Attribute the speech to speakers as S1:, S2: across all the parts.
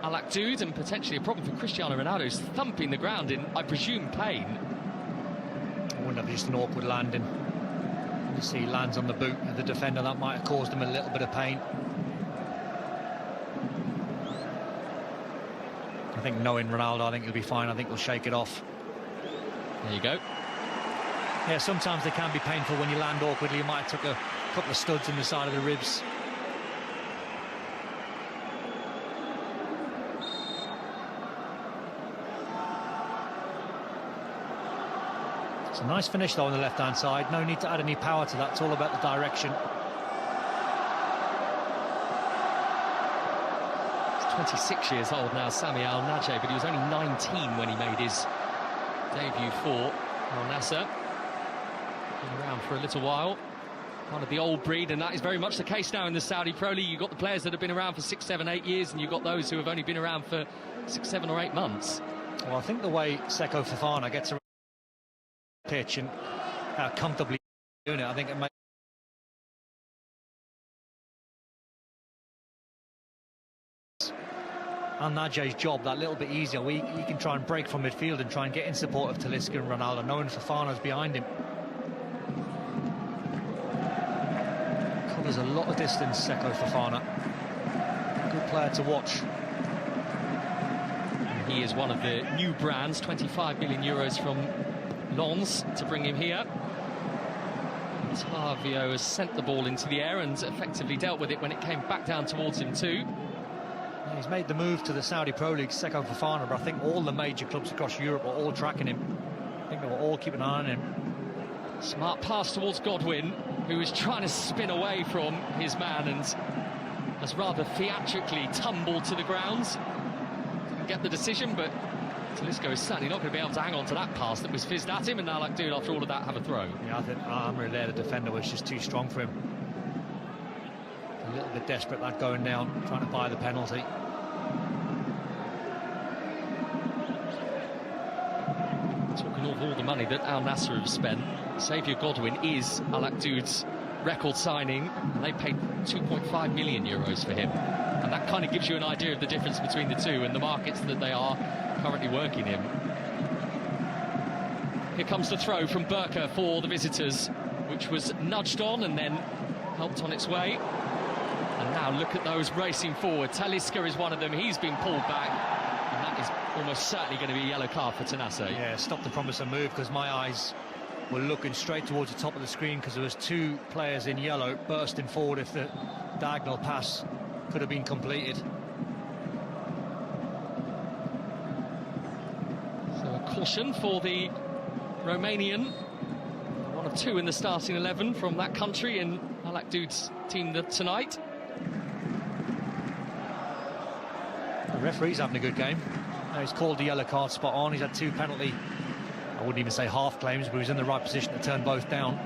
S1: Al-lttihad, and potentially a problem for Cristiano Ronaldo, who's thumping the ground in, I presume, pain.
S2: I wouldn't have just an awkward landing. You see he lands on the boot of the defender, that might have caused him a little bit of pain. I think knowing Ronaldo, I think he'll be fine. I think he'll shake it off.
S1: There you go.
S2: Yeah, sometimes they can be painful when you land awkwardly. You might have took a couple of studs in the side of the ribs. It's a nice finish though on the left-hand side. No need to add any power to that. It's all about the direction.
S1: He's 26 years old now, Sami Al-lttihad, but he was only 19 when he made his debut for Al-Nassr. Been around for a little while. Part of the old breed, and that is very much the case now in the Saudi Pro League. You've got the players that have been around for 6, 7, 8 years, and you've got those who have only been around for 6, 7 or 8 months.
S2: Well, I think the way Seko Fofana gets around the pitch and how comfortably doing it, I think it makes Al-Nassr's job that little bit easier. He can try and break from midfield and try and get in support of Talisca and Ronaldo, knowing Fofana's behind him. Covers a lot of distance, Seko Fofana. Good player to watch.
S1: And he is one of the new brands, 25 million euros from Lens to bring him here. Tavio has sent the ball into the air and effectively dealt with it when it came back down towards him too.
S2: He's made the move to the Saudi Pro League, Seko Fofana, but I think all the major clubs across Europe are all tracking him. I think they will all keep an eye on him.
S1: Smart pass towards Godwin, who is trying to spin away from his man and has rather theatrically tumbled to the ground. Didn't get the decision, but Talisca is certainly not going to be able to hang on to that pass that was fizzed at him, and now, like, dude, after all of that, have a throw.
S2: Yeah, I think Amr there, the defender, was just too strong for him. A little bit desperate, that going down, trying to buy the penalty.
S1: Talking of all the money that Al-Nassr have spent, Xavier Godwin is Al-lttihad's record signing, and they paid 2.5 million euros for him. And that kind of gives you an idea of the difference between the two and the markets that they are currently working in. Here comes the throw from Burka for the visitors, which was nudged on and then helped on its way. And now look at those racing forward. Talisca is one of them. He's been pulled back, and that is almost certainly going to be a yellow card for Tanasse.
S2: Yeah, stop the promise of move, because my eyes were looking straight towards the top of the screen because there was 2 players in yellow bursting forward if the diagonal pass could have been completed.
S1: So a caution for the Romanian, one of 2 in the starting 11 from that country in Al-lttihad's team tonight.
S2: The referee's having a good game. He's called the yellow card spot on. He's had 2 penalty, I wouldn't even say half claims, but he was in the right position to turn both down.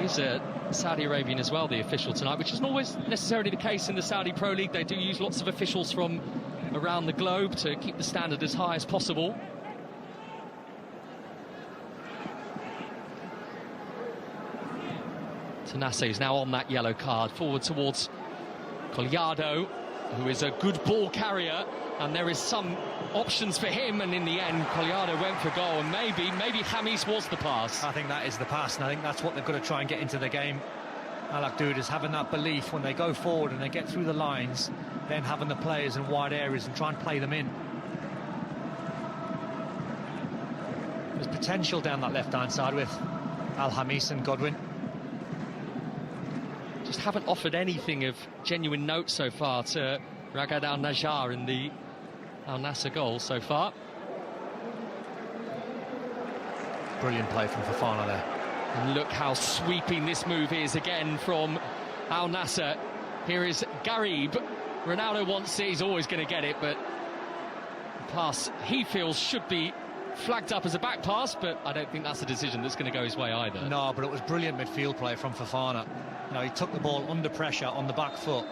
S1: He's a Saudi Arabian as well, the official tonight, which isn't always necessarily the case in the Saudi Pro League. They do use lots of officials from around the globe to keep the standard as high as possible. Tanasse is now on that yellow card, forward towards Collado, who is a good ball carrier, and there is some options for him, and in the end Collado went for goal, and maybe Hamis was the pass.
S2: I think that is the pass, and I think that's what they've got to try and get into the game. Al-lttihad is having that belief when they go forward and they get through the lines, then having the players in wide areas and try and play them in. There's potential down that left-hand side with Al-Hamis and Godwin.
S1: Just haven't offered anything of genuine note so far to Ragad Al-Najjar in the Al-Nassr goal so far.
S2: Brilliant play from Fofana there.
S1: And look how sweeping this move is again from Al-Nassr. Here is Garib. Ronaldo wants it, he's always going to get it, but the pass he feels should be flagged up as a back pass, but I don't think that's a decision that's going to go his way either.
S2: No, but it was brilliant midfield play from Fofana. You know, he took the ball under pressure on the back foot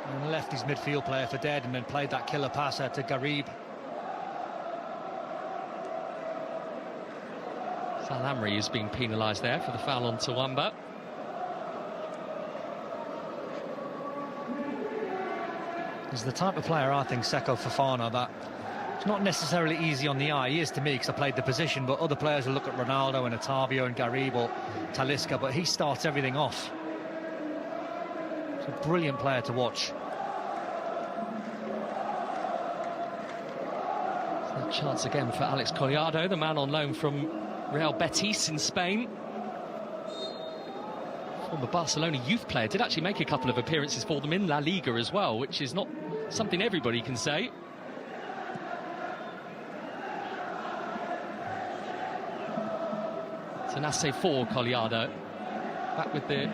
S2: and left his midfield player for dead, and then played that killer pass out to Garib.
S1: Sal Amri is being penalised there for the foul on Tawamba.
S2: He's the type of player, I think, Seko Fofana, that it's not necessarily easy on the eye. He is to me because I played the position, but other players will look at Ronaldo and Otavio and Karim or Talisca, but he starts everything off. He's a brilliant player to watch.
S1: A chance again for Alex Collado, the man on loan from Real Betis in Spain. Former Barcelona youth player, did actually make a couple of appearances for them in La Liga as well, which is not something everybody can say. Tanase for Collado, back with the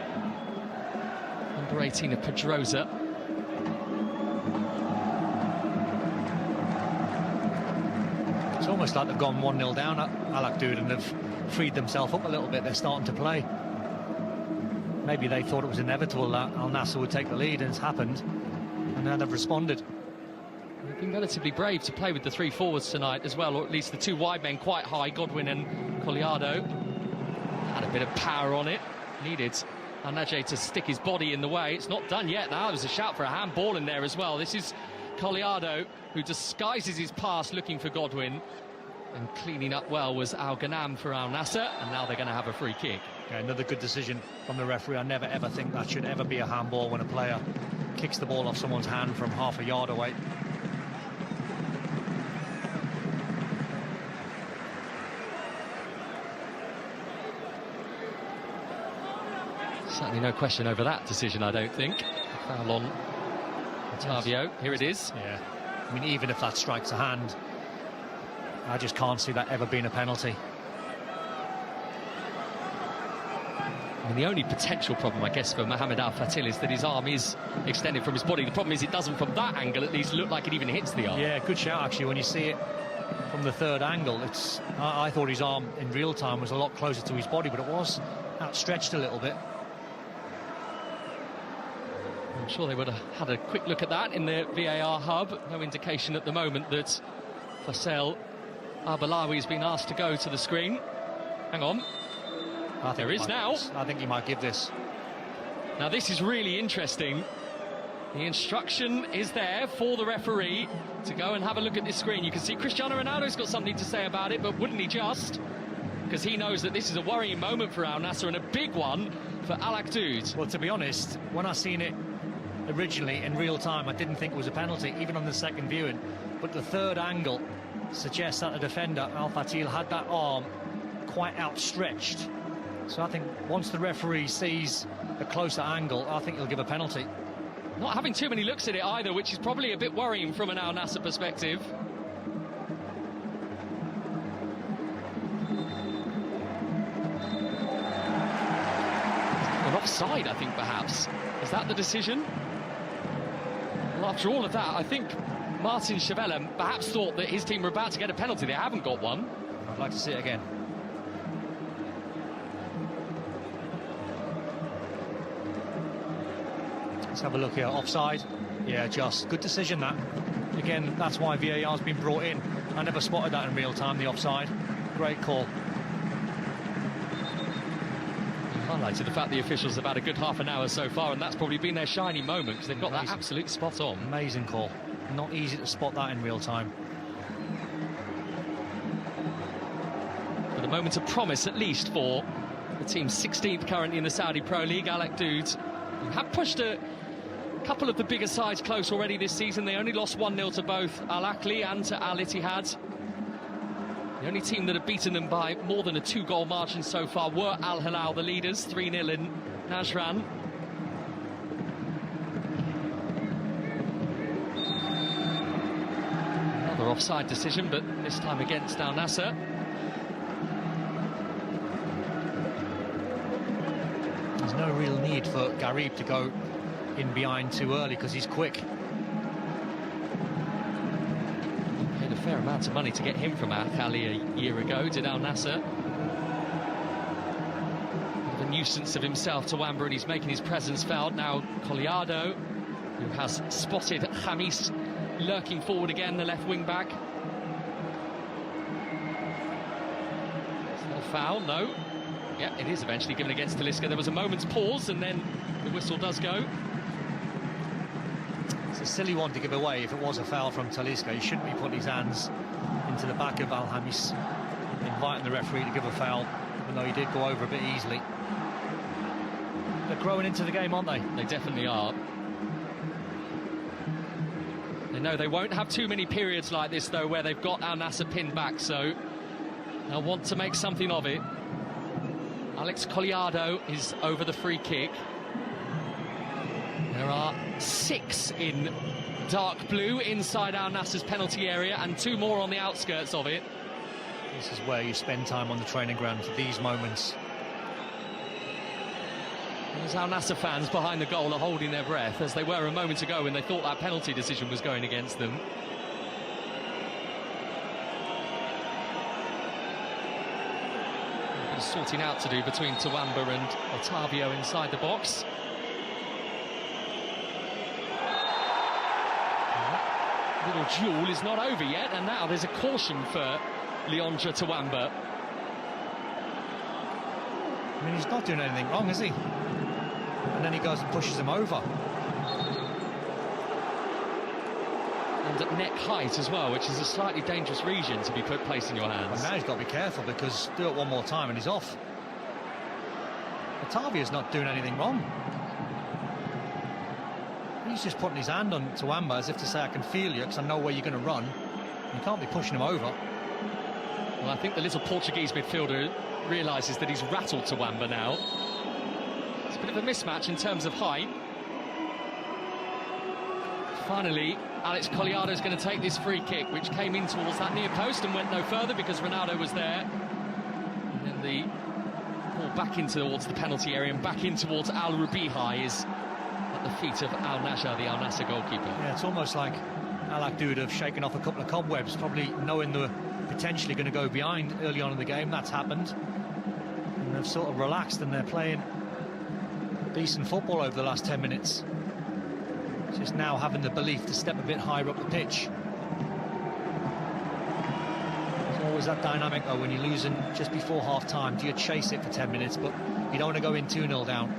S1: number 18 of Pedrosa.
S2: It's almost like they've gone 1-0 down at Al-lttihad and have freed themselves up a little bit. They're starting to play. Maybe they thought it was inevitable that Al Nassr would take the lead, and it's happened, and now they've responded.
S1: They've been relatively brave to play with the three forwards tonight as well, or at least the two wide men quite high, Godwin and Collado. Had a bit of power on it, needed Al-Najeh to stick his body in the way. It's not done yet now. There's a shout for a handball in there as well. This is Collado, who disguises his pass looking for Godwin, and cleaning up well was Al Ghanam for Al Nassr, and now they're going to have a free kick.
S2: Yeah, another good decision from the referee. I never ever think that should ever be a handball when a player kicks the ball off someone's hand from half a yard away.
S1: Certainly no question over that decision, I don't think. Foul on Otavio. Here it is.
S2: Yeah, I mean, even if that strikes a hand, I just can't see that ever being a penalty.
S1: I mean, the only potential problem, I guess, for Mohamed Al-Fatih is that his arm is extended from his body. The problem is it doesn't, from that angle at least, look like it even hits the arm.
S2: Yeah, good shout, actually. When you see it from the third angle, it's I thought his arm in real time was a lot closer to his body, but it was outstretched a little bit.
S1: I'm sure they would have had a quick look at that in the VAR hub. No indication at the moment that Faisal Abalawi has been asked to go to the screen. Hang on. There is now.
S2: I think he might give this.
S1: Now this is really interesting. The instruction is there for the referee to go and have a look at this screen. You can see Cristiano Ronaldo's got something to say about it, but wouldn't he just? Because he knows that this is a worrying moment for Al Nassr and a big one for Al-lttihad.
S2: Well, to be honest, when I seen it originally in real time, I didn't think it was a penalty, even on the second viewing. But the third angle suggests that the defender, Al-Fatih, had that arm quite outstretched. So I think once the referee sees a closer angle, I think he'll give a penalty.
S1: Not having too many looks at it either, which is probably a bit worrying from an Al Nassr perspective. An offside, I think, perhaps. Is that the decision? Well, after all of that, I think Martin Chevella perhaps thought that his team were about to get a penalty. They haven't got one.
S2: I'd like to see it again. Let's have a look here. Offside. Yeah, just good decision that. Again, that's why VAR's been brought in. I never spotted that in real time, the offside. Great call.
S1: Highlighted the fact the officials have had a good half an hour so far, and that's probably been their shining moment because they've got that absolute spot on.
S2: Amazing call. Not easy to spot that in real time.
S1: But a moment of promise, at least, for the team 16th currently in the Saudi Pro League. Al-lttihad have pushed a couple of the bigger sides close already this season. They only lost 1-0 to both Al-Ahly and to Al-Ittihad. The only team that have beaten them by more than a 2-goal margin so far were Al Hilal, the leaders, 3-0 in Najran. Another offside decision, but this time against Al Nassr.
S2: There's no real need for Karim to go in behind too early because he's quick.
S1: Paid a fair amount of money to get him from Al-Ahly a year ago, did Al Nassr. Bit of a nuisance of himself to Wamba, and he's making his presence felt. Now Collado, who has spotted Khamis lurking forward again, the left wing back. Is that a foul? No. Yeah, it is eventually given against Talisca. There was a moment's pause, and then the whistle does go.
S2: It's a silly one to give away if it was a foul from Talisca. He shouldn't be putting his hands into the back of Al-Hamis, inviting the referee to give a foul, even though he did go over a bit easily. They're growing into the game, aren't they?
S1: They definitely are. They know they won't have too many periods like this, though, where they've got Al Nassr pinned back, so they'll want to make something of it. Alex Colliado is over the free kick. There are 6 in dark blue inside Al Nassr's penalty area and 2 more on the outskirts of it.
S2: This is where you spend time on the training ground for these moments.
S1: As Al Nassr fans behind the goal are holding their breath, as they were a moment ago when they thought that penalty decision was going against them. A bit of sorting out to do between Tawamba and Otavio inside the box. That little duel is not over yet, and now there's a caution for Leandra Tawamba.
S2: I mean, he's not doing anything wrong, is he? And then he goes and pushes him over.
S1: And at neck height as well, which is a slightly dangerous region to be placing your hands.
S2: And now he's got to be careful, because do it one more time and he's off. Otavio's not doing anything wrong. He's just putting his hand on Tawamba as if to say, I can feel you because I know where you're going to run. You can't be pushing him over.
S1: Well, I think the little Portuguese midfielder realises that he's rattled Tawamba now. It's a bit of a mismatch in terms of height. Finally, Alex Colliado is going to take this free kick, which came in towards that near post and went no further because Ronaldo was there. And then the ball back in towards the penalty area and back in towards Al Rubihai is at the feet of Al Nassr, the Al Nassr goalkeeper.
S2: Yeah, it's almost like Al-Akhdoud have shaken off a couple of cobwebs, probably knowing they were potentially going to go behind early on in the game. That's happened. And they've sort of relaxed and they're playing decent football over the last 10 minutes. Just now having the belief to step a bit higher up the pitch. There's always that dynamic, though, when you're losing just before half-time. Do you chase it for 10 minutes, but you don't want to go in 2-0 down.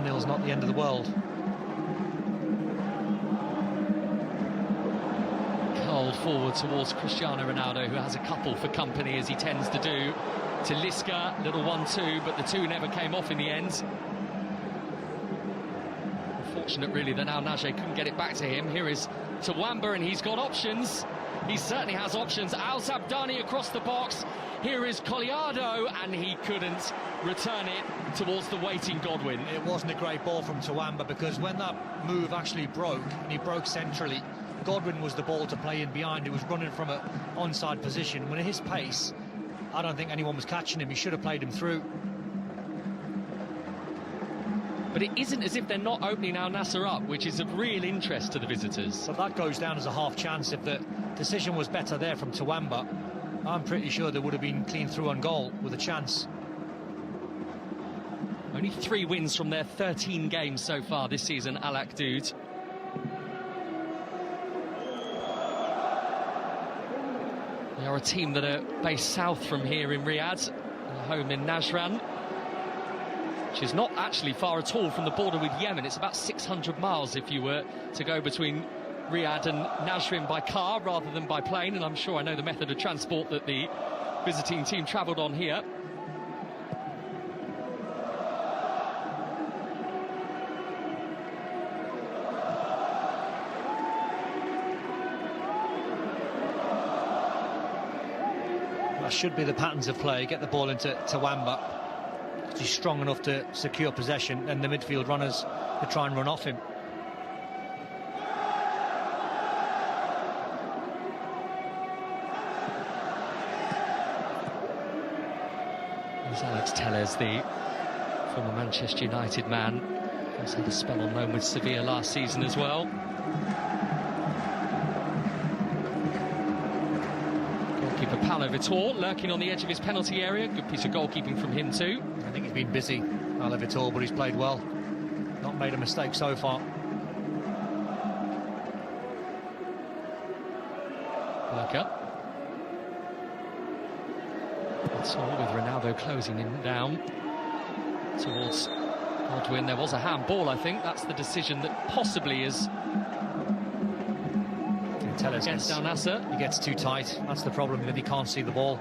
S2: 1-0's not the end of the world.
S1: Curled forward towards Cristiano Ronaldo, who has a couple for company, as he tends to do. Talisca, little 1-2, but the 2 never came off in the end. Unfortunate, really, that Al Nassr couldn't get it back to him. Here is Tawamba, and he's got options. He certainly has options. Al Zabdani across the box. Here is Colliado, and he couldn't return it towards the waiting Godwin.
S2: It wasn't a great ball from Tawamba, because when that move actually broke, and he broke centrally, Godwin was the ball to play in behind. He was running from an onside position. When at his pace, I don't think anyone was catching him. He should have played him through.
S1: But it isn't as if they're not opening Al Nassr up, which is of real interest to the visitors.
S2: So that goes down as a half chance. If the decision was better there from Tawamba, I'm pretty sure they would have been clean through on goal with a chance.
S1: Only 3 wins from their 13 games so far this season, Al-Akhdoud. They are a team that are based south from here in Riyadh, home in Najran, which is not actually far at all from the border with Yemen. It's about 600 miles if you were to go between Riyadh and Najran by car rather than by plane, and I'm sure I know the method of transport that the visiting team travelled on here.
S2: That should be the patterns of play. Get the ball into Tawamba. He's strong enough to secure possession, and the midfield runners to try and run off him.
S1: There's Alex Telles, the former Manchester United man. He's had a spell on loan with Sevilla last season as well. Goalkeeper Paulo Vitor lurking on the edge of his penalty area. Good piece of goalkeeping from him too.
S2: I think he's been busy, Paulo Vitor, but he's played well. Not made a mistake so far.
S1: Worker. That's all with Ronaldo closing him down towards Godwin, there was a handball, I think. That's the decision that possibly is against Al Nassr.
S2: He gets too tight. That's the problem, that he can't see the ball.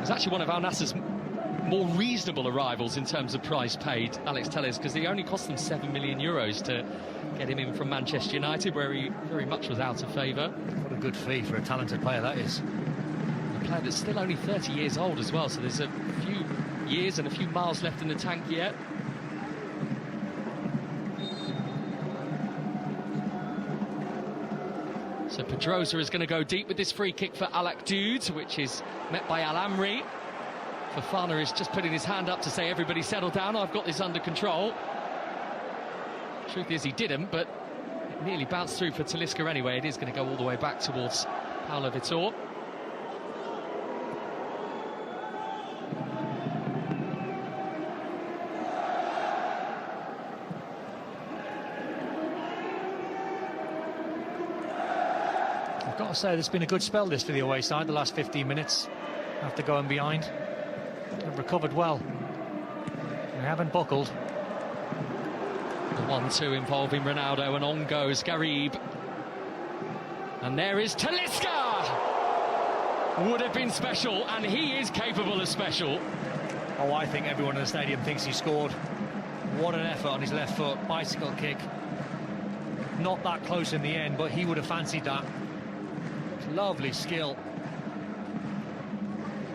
S1: It's actually one of Al Nassr's more reasonable arrivals in terms of price paid, Alex Telles, because he only cost them €7 million to get him in from Manchester United, where he very much was out of favour.
S2: What a good fee for a talented player that is.
S1: A player that's still only 30 years old as well, so there's a few years and a few miles left in the tank yet. So Pedrosa is going to go deep with this free kick for Al-lttihad, which is met by Al-Amri. Fofana is just putting his hand up to say, everybody settle down, I've got this under control. Truth is, he didn't, but it nearly bounced through for Talisca anyway. It is going to go all the way back towards Paulo Vitor.
S2: I've got to say, there's been a good spell this for the away side, the last 15 minutes after going behind. They've recovered well. They haven't buckled.
S1: The 1-2 involving Ronaldo, and on goes Karim. And there is Talisca! Would have been special, and he is capable of special.
S2: Oh, I think everyone in the stadium thinks he scored. What an effort on his left foot, bicycle kick. Not that close in the end, but he would have fancied that. Lovely skill.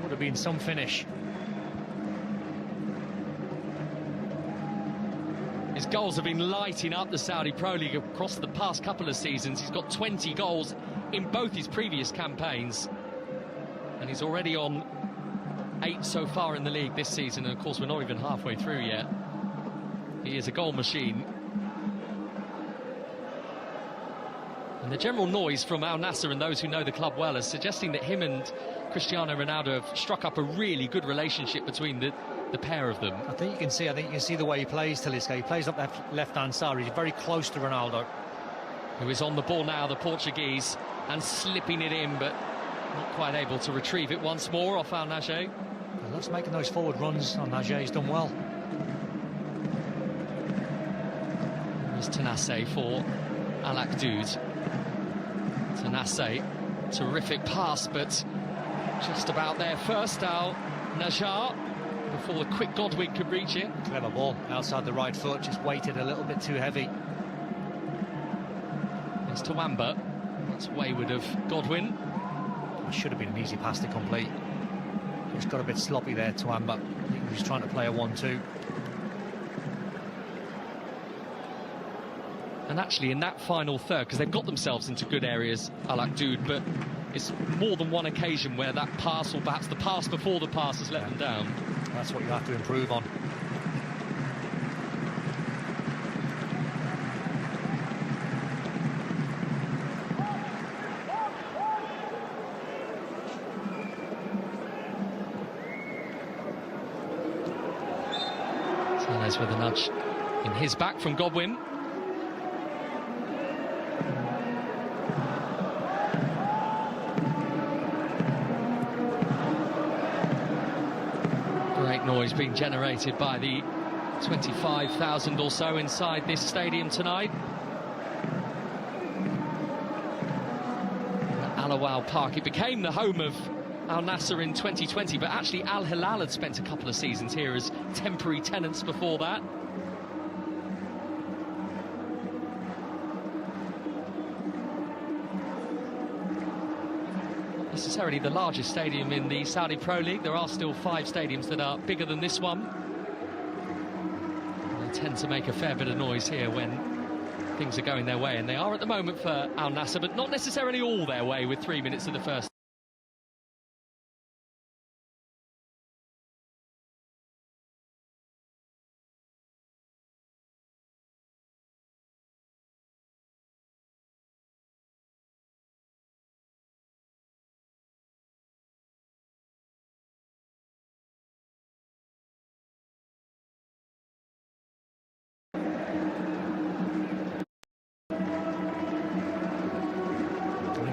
S2: Would have been some finish.
S1: His goals have been lighting up the Saudi Pro League across the past couple of seasons. He's got 20 goals in both his previous campaigns. And he's already on 8 so far in the league this season. And of course, we're not even halfway through yet. He is a goal machine. And the general noise from Al Nassr and those who know the club well is suggesting that him and Cristiano Ronaldo have struck up a really good relationship between the pair of them.
S2: I think you can see the way he plays, Talisca. He plays up that left-hand side. He's very close to Ronaldo.
S1: Who is on the ball now, the Portuguese, and slipping it in, but not quite able to retrieve it once more off Al Nassr.
S2: He loves making those forward runs. Al Nassr, he's done well.
S1: There's Tanasse for Al-lttihad. Tanasse, terrific pass, but just about there first, Al Nassr, before the quick Godwin could reach it.
S2: Clever ball, outside the right foot, just weighted a little bit too heavy.
S1: There's Tawamba, that's wayward of Godwin.
S2: It should have been an easy pass to complete. Just got a bit sloppy there, Tawamba. I think he was trying to play a 1-2.
S1: And actually in that final third, because they've got themselves into good areas, Al-lttihad, but it's more than one occasion where that pass, or perhaps the pass before the pass, has let them down.
S2: That's what you have to improve on.
S1: Telles with a nudge in his back from Godwin. Great noise being generated by the 25,000 or so inside this stadium tonight. Al Awal Park, it became the home of Al Nassr in 2020, but actually Al Hilal had spent a couple of seasons here as temporary tenants before that. Necessarily the largest stadium in the Saudi Pro League. There are still 5 stadiums that are bigger than this one. They tend to make a fair bit of noise here when things are going their way, and they are at the moment for Al Nassr, but not necessarily all their way with 3 minutes of the first.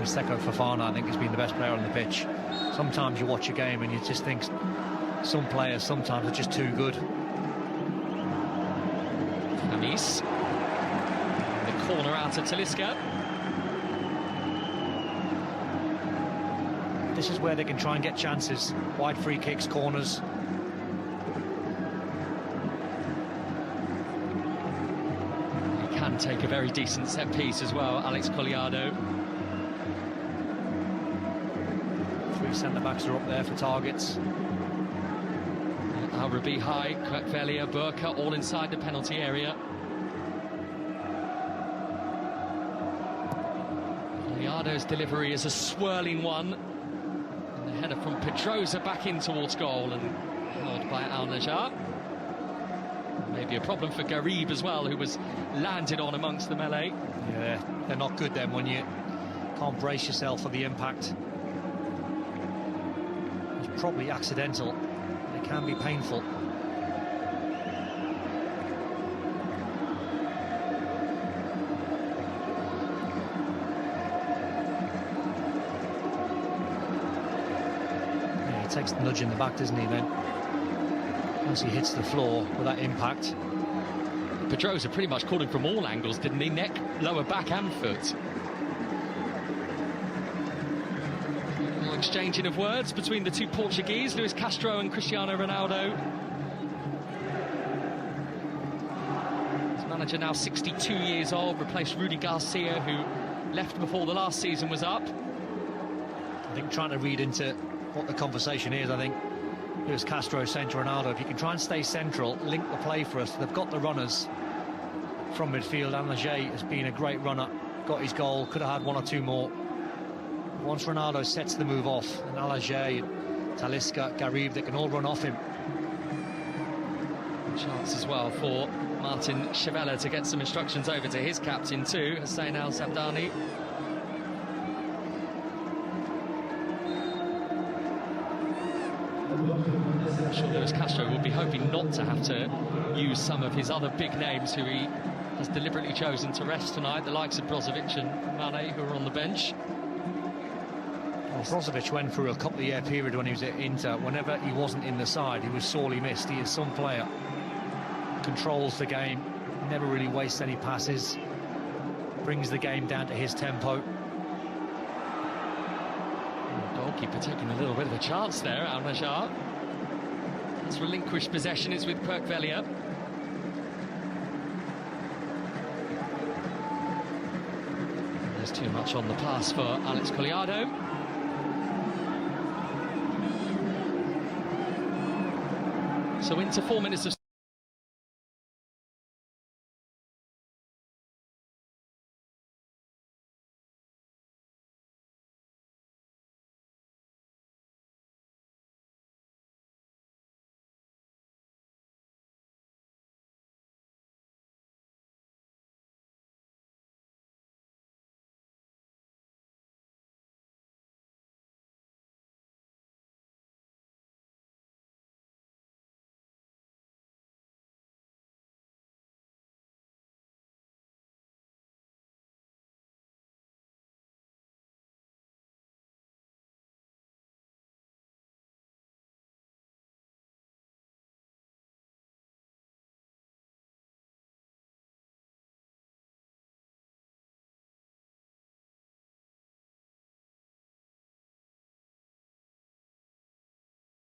S2: Seko Fofana, I think, has been the best player on the pitch. Sometimes you watch a game and you just think some players sometimes are just too good.
S1: Amis. The corner out to Talisca.
S2: This is where they can try and get chances. Wide free kicks, corners.
S1: He can take a very decent set piece as well, Alex Colliado.
S2: Three centre-backs are up there for targets.
S1: Al-Rabi High, Kwerkvelia, Burka, all inside the penalty area. Colliado's delivery is a swirling one. And the header from Pedrosa back in towards goal and held by Al-Najjar. Maybe a problem for Karim as well, who was landed on amongst the melee.
S2: Yeah, they're not good then when you can't brace yourself for the impact. It's probably accidental. It can be painful. Yeah, he takes the nudge in the back, doesn't he, then? Once he hits the floor with that impact.
S1: Pedrosa pretty much caught him from all angles, didn't he? Neck, lower back and foot. Exchanging of words between the two Portuguese, Luis Castro and Cristiano Ronaldo. His manager now 62 years old, replaced Rudy Garcia, who left before the last season was up.
S2: I think trying to read into what the conversation is, I think Luis Castro saying to Ronaldo, if you can try and stay central, link the play for us. They've got the runners from midfield. Al-Najjar has been a great runner, got his goal, could have had one or two more. Once Ronaldo sets the move off, and Al-Najjar, Talisca, Karim, they can all run off him.
S1: Chance as well for Martin Chevella to get some instructions over to his captain too, Hussein Al-Sabdani. I'm sure Luis Castro will be hoping not to have to use some of his other big names who he has deliberately chosen to rest tonight, the likes of Brozovic and Mane, who are on the bench.
S2: Well, Brozovic went through a couple-of-year period when he was at Inter. Whenever he wasn't in the side, he was sorely missed. He is some player, controls the game, never really wastes any passes, brings the game down to his tempo.
S1: Goalkeeper taking a little bit of a chance there, Al-Najjar. It's relinquished possession, it's with Kwerkvelia. There's too much on the pass for Alex Colliado. So into 4 minutes of